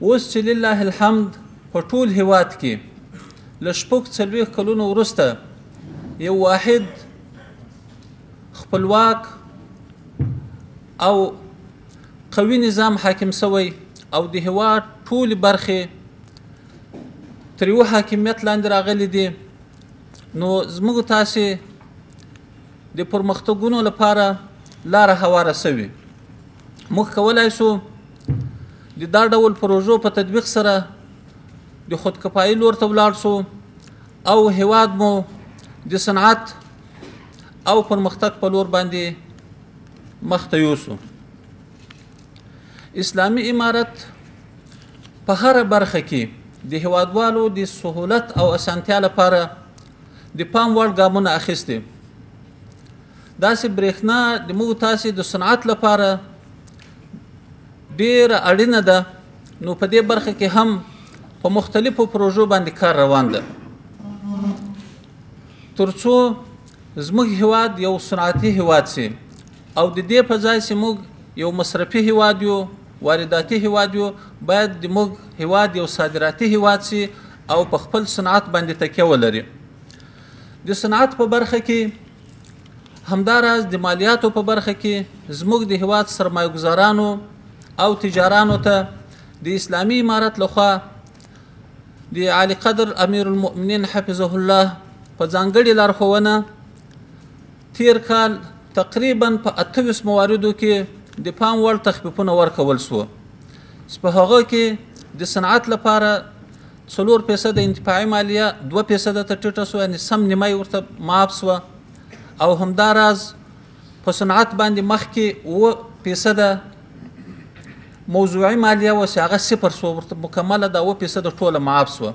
اوس چې لله الحمد په ټول هیواد کې له شپږ څلوېښت کلونو وروسته یو واحد خپلواک او قوي نظام حاکم سوی او د هیواد ټولې برخې تر یوه حاکمیت لاندې راغلي دي، نو زموږ تاسې د پرمختګونو لپاره لاره هواره سوي. موږ کولی شو د دا ډول پروژو په تطبیق سره د خودکفایي لور ته ولاړ شو او هیواد مو د صنعت او پرمختګ په لور باندې مخ ته یوسو. اسلامي امارت په هره برخه کې د هیوادوالو د سهولت او اسانتیا لپاره د پام وړ ګامونه اخیستي. داسې برېښنا د موږ تاسې د صنعت لپاره ډېره اړینه ده، نو په دې برخه کې هم په مختلفو پروژو باندې کار روان ده تر څو زموږ هیواد یو صنعتي هیواد سي او د دې په ځای چې موږ یو مصرفي هیواد یو، وارداتي هیواد یو، باید د موږ هیواد یو صادراتي هیواد سي او په خپل صنعت باندې تکیه ولري. د صنعت په برخه کې همداراز د مالیاتو په برخه کې زموږ د هیواد سرمایه‌ګزارانو او تجارانو ته د اسلامي امارت لخوا د عالی قدر امیر المؤمنین حفظه الله په ځانګړې لارښوونه تیر کال تقریبا په 28 مواردو کې د پام وړ تخفیفونه ورکول شو. په هغه کې د صنعت لپاره 4% انتفاعي مالیه 2% ته ټیټه شوه، یعنې سم نیمه ورته معاف شوه، او همداراز په صنعت باندې مخکې 2% موضوعي مالیه وه چې هغه 0 شوه، ورته مکمله دا 2% ټوله معاف شوه.